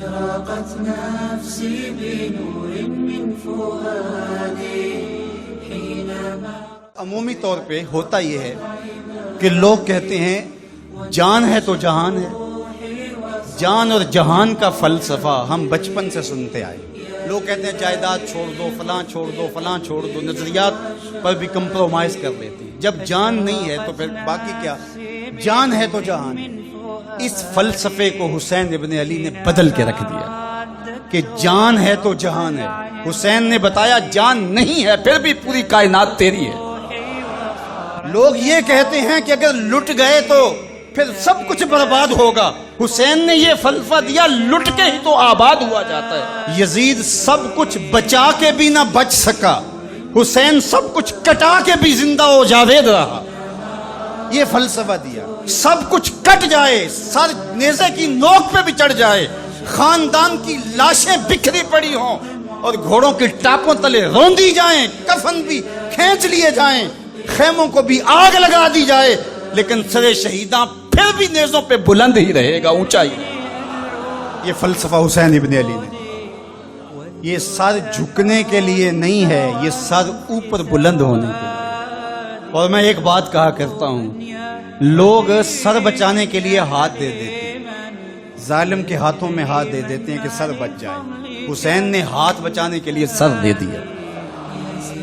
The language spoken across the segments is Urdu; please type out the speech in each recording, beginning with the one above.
أشرقت نفسي بنور من فؤادي حينما عمومی طور پہ ہوتا یہ ہے کہ لوگ کہتے ہیں جان ہے تو جہان ہے. جان اور جہان کا فلسفہ ہم بچپن سے سنتے آئے. لوگ کہتے ہیں جائیداد چھوڑ دو، فلاں چھوڑ دو، فلاں چھوڑ دو، نظریات پر بھی کمپرومائز کر لیتے ہیں. جب جان نہیں ہے تو پھر باقی کیا؟ جان ہے تو جہان ہے. اس فلسفے کو حسین ابن علی نے بدل کے رکھ دیا کہ جان ہے تو جہان ہے. حسین نے بتایا جان نہیں ہے پھر بھی پوری کائنات تیری ہے. لوگ یہ کہتے ہیں کہ اگر لٹ گئے تو پھر سب کچھ برباد ہوگا. حسین نے یہ فلسفہ دیا لٹ کے ہی تو آباد ہوا جاتا ہے. یزید سب کچھ بچا کے بھی نہ بچ سکا، حسین سب کچھ کٹا کے بھی زندہ و جاوید رہا. یہ فلسفہ دیا سب کچھ کٹ جائے، سر نیزے کی نوک پہ بھی چڑھ جائے، خاندان کی لاشیں بکھری پڑی ہوں اور گھوڑوں کی ٹاپوں تلے روندی جائیں، کفن بھی کھینچ لیے جائیں، خیموں کو بھی آگ لگا دی جائے، لیکن سر شہیداں پھر بھی نیزوں پہ بلند ہی رہے گا، اونچا ہی. یہ فلسفہ حسین ابن علی نے. یہ سر جھکنے کے لیے نہیں ہے، یہ سر اوپر بلند ہونے کے لیے. اور میں ایک بات کہا کرتا ہوں، لوگ سر بچانے کے لیے ہاتھ دے دیتے ہیں، ظالم کے ہاتھوں میں ہاتھ دے دیتے ہیں کہ سر بچ جائے. حسین نے ہاتھ بچانے کے لیے سر دے دیا.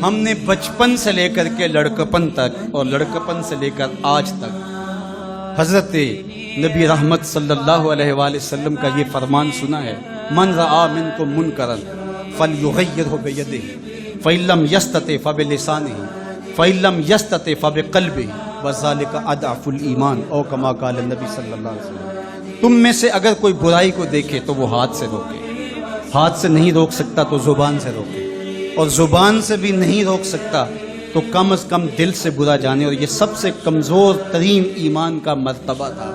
ہم نے بچپن سے لے کر کے لڑکپن تک اور لڑکپن سے لے کر آج تک حضرت نبی رحمت صلی اللہ علیہ وآلہ وسلم کا یہ فرمان سنا ہے، من رآ منکم منکرا فلیغیرہ بیدہ فإن لم یستطع فبلسانہ فإن لم یستطع فبقلبہ وذالک اضعف الایمان، او کما قال النبی صلی اللہ علیہ وسلم. تم میں سے اگر کوئی برائی کو دیکھے تو وہ ہاتھ سے روکے، ہاتھ سے نہیں روک سکتا تو زبان سے روکے، اور زبان سے بھی نہیں روک سکتا تو کم از کم دل سے برا جانے. اور یہ سب سے کمزور ترین ایمان کا مرتبہ تھا.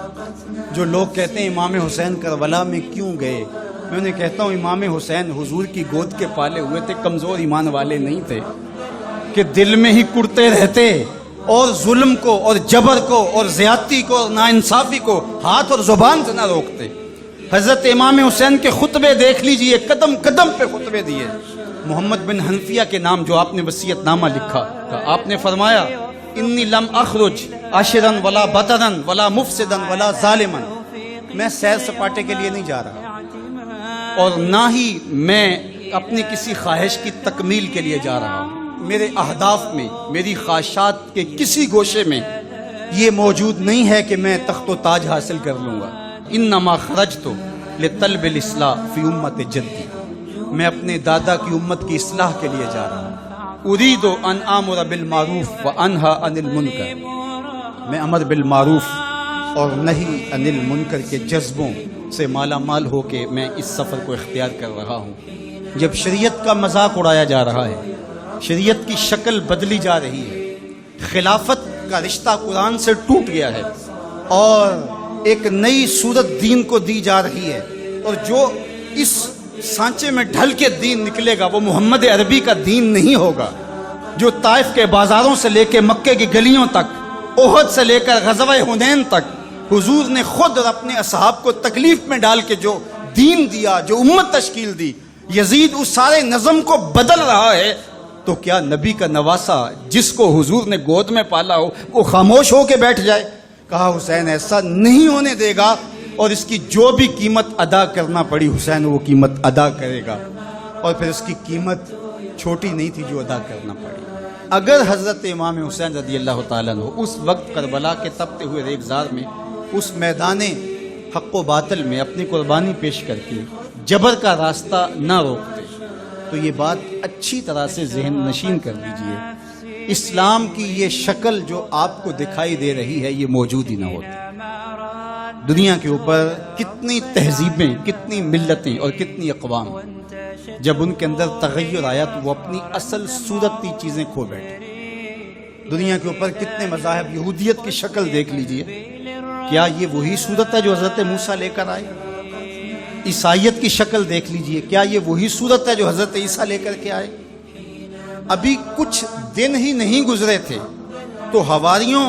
جو لوگ کہتے ہیں امام حسین کربلا میں کیوں گئے، میں انہیں کہتا ہوں امام حسین حضور کی گود کے پالے ہوئے تھے، کمزور ایمان والے نہیں تھے کہ دل میں ہی کڑتے رہتے اور ظلم کو اور جبر کو اور زیادتی کو اور ناانصافی کو ہاتھ اور زبان سے نہ روکتے. حضرت امام حسین کے خطبے دیکھ لیجئے، قدم قدم پہ خطبے دیے. محمد بن حنفیہ کے نام جو آپ نے وصیت نامہ لکھا، آپ نے فرمایا انی لم اخرج عاشرا ولا بطرا ولا مفسدا ولا ظالما. میں سیر سپاٹے کے لیے نہیں جا رہا اور نہ ہی میں اپنی کسی خواہش کی تکمیل کے لیے جا رہا ہوں. میرے اہداف میں، میری خواہشات کے کسی گوشے میں یہ موجود نہیں ہے کہ میں تخت و تاج حاصل کر لوں گا. انما خرجت لطلب الاصلاح فی امت جدی، میں اپنے دادا کی امت کی اصلاح کے لیے جا رہا ہوں. اريد ان آمر بالمعروف وانہى عن المنکر، میں امر بالمعروف اور نہی عن المنکر کے جذبوں سے مالا مال ہو کے میں اس سفر کو اختیار کر رہا ہوں. جب شریعت کا مذاق اڑایا جا رہا ہے، شریعت کی شکل بدلی جا رہی ہے، خلافت کا رشتہ قرآن سے ٹوٹ گیا ہے اور ایک نئی صورت دین کو دی جا رہی ہے، اور جو اس سانچے میں ڈھل کے دین نکلے گا وہ محمد عربی کا دین نہیں ہوگا. جو طائف کے بازاروں سے لے کے مکے کی گلیوں تک، احد سے لے کر غزوہ حنین تک حضور نے خود اور اپنے اصحاب کو تکلیف میں ڈال کے جو دین دیا، جو امت تشکیل دی، یزید اس سارے نظم کو بدل رہا ہے. تو کیا نبی کا نواسا جس کو حضور نے گود میں پالا ہو وہ خاموش ہو کے بیٹھ جائے؟ کہا حسین ایسا نہیں ہونے دے گا، اور اس کی جو بھی قیمت ادا کرنا پڑی حسین وہ قیمت ادا کرے گا. اور پھر اس کی قیمت چھوٹی نہیں تھی جو ادا کرنا پڑی. اگر حضرت امام حسین رضی اللہ تعالیٰ عنہ اس وقت کربلا کے تپتے ہوئے ریگزار میں، اس میدان حق و باطل میں اپنی قربانی پیش کر کے جبر کا راستہ نہ روکتے تو یہ بات اچھی طرح سے ذہن نشین کر لیجئے، اسلام کی یہ شکل جو آپ کو دکھائی دے رہی ہے یہ موجود ہی نہ ہوتی. دنیا کے اوپر کتنی تہذیبیں، کتنی ملتیں اور کتنی اقوام، جب ان کے اندر تغیر آیا تو وہ اپنی اصل صورتی چیزیں کھو بیٹھے. دنیا کے اوپر کتنے مذاہب، یہودیت کی شکل دیکھ لیجئے، کیا یہ وہی صورت ہے جو حضرت موسیٰ لے کر آئے؟ عیسائیت کی شکل دیکھ لیجئے، کیا یہ وہی صورت ہے جو حضرت عیسیٰ لے کر کے آئے؟ ابھی کچھ دن ہی نہیں گزرے تھے تو حواریوں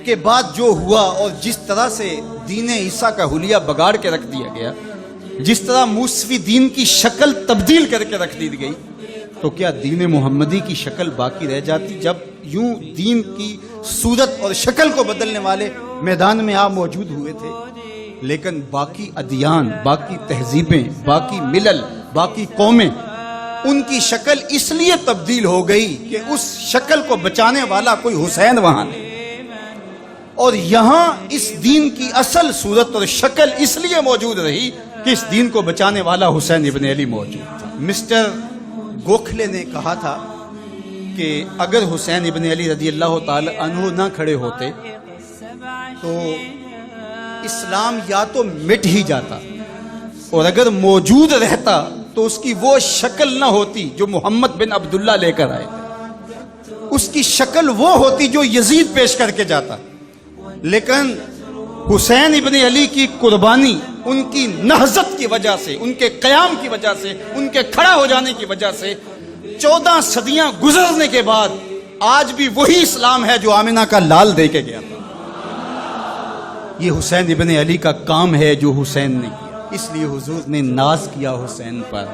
کے بعد جو ہوا اور جس طرح سے دین عیسیٰ کا حلیہ بگاڑ کے رکھ دیا گیا، جس طرح موسوی دین کی شکل تبدیل کر کے رکھ دی گئی، تو کیا دین محمدی کی شکل باقی رہ جاتی؟ جب یوں دین کی صورت اور شکل کو بدلنے والے میدان میں آپ موجود ہوئے تھے، لیکن باقی ادیان، باقی تہذیبیں، باقی ملل، باقی قومیں، ان کی شکل اس لیے تبدیل ہو گئی کہ اس شکل کو بچانے والا کوئی حسین وہاں نہیں، اور یہاں اس دین کی اصل صورت اور شکل اس لیے موجود رہی کہ اس دین کو بچانے والا حسین ابن علی موجود تھا۔ مسٹر گوکھلے نے کہا تھا کہ اگر حسین ابن علی رضی اللہ تعالی عنہ نہ کھڑے ہوتے تو اسلام یا تو مٹ ہی جاتا، اور اگر موجود رہتا تو اس کی وہ شکل نہ ہوتی جو محمد بن عبداللہ لے کر آئے تھے، اس کی شکل وہ ہوتی جو یزید پیش کر کے جاتا۔ لیکن حسین ابن علی کی قربانی، ان کی نہضت کی وجہ سے، ان کے قیام کی وجہ سے، ان کے کھڑا ہو جانے کی وجہ سے 14 صدیاں گزرنے کے بعد آج بھی وہی اسلام ہے جو آمنہ کا لال دے کے گیا تھا۔ یہ حسین ابن علی کا کام ہے جو حسین نے کیا، اس لیے حضور نے ناز کیا حسین پر،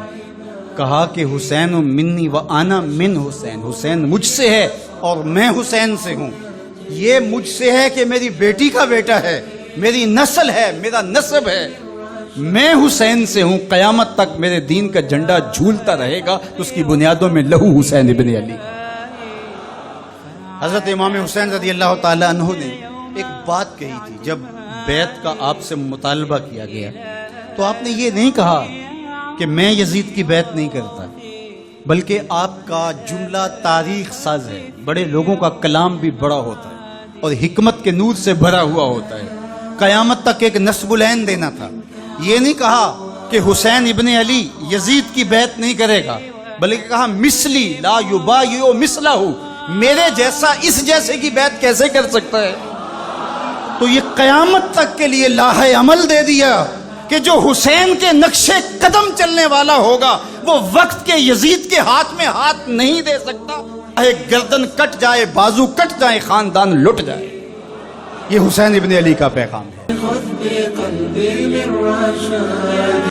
کہا کہ حسین منی و انا من حسین، حسین مجھ سے ہے اور میں حسین سے ہوں۔ یہ مجھ سے ہے کہ میری بیٹی کا بیٹا ہے، میری نسل ہے، میرا نسب ہے، میں حسین سے ہوں، قیامت تک میرے دین کا جھنڈا جھولتا رہے گا، تو اس کی بنیادوں میں لہو حسین ابن علی۔ حضرت امام حسین رضی اللہ تعالی عنہ نے ایک بات کہی تھی جب بیعت کا آپ سے مطالبہ کیا گیا، تو آپ نے یہ نہیں کہا کہ میں یزید کی بیعت نہیں کرتا، بلکہ آپ کا جملہ تاریخ ساز ہے، بڑے لوگوں کا کلام بھی بڑا ہوتا ہے اور حکمت کے نور سے بھرا ہوا ہوتا ہے، قیامت تک ایک نسب العین دینا تھا۔ یہ نہیں کہا کہ حسین ابن علی یزید کی بیعت نہیں کرے گا، بلکہ کہا مثلی لا یبایع مثلہ، میرے جیسا اس جیسے کی بیعت کیسے کر سکتا ہے؟ تو یہ قیامت تک کے لیے لاہ عمل دے دیا کہ جو حسین کے نقشے قدم چلنے والا ہوگا وہ وقت کے یزید کے ہاتھ میں ہاتھ نہیں دے سکتا، چاہے گردن کٹ جائے، بازو کٹ جائے، خاندان لٹ جائے۔ یہ حسین ابن علی کا پیغام ہے۔ خذ بقلبي للرشاد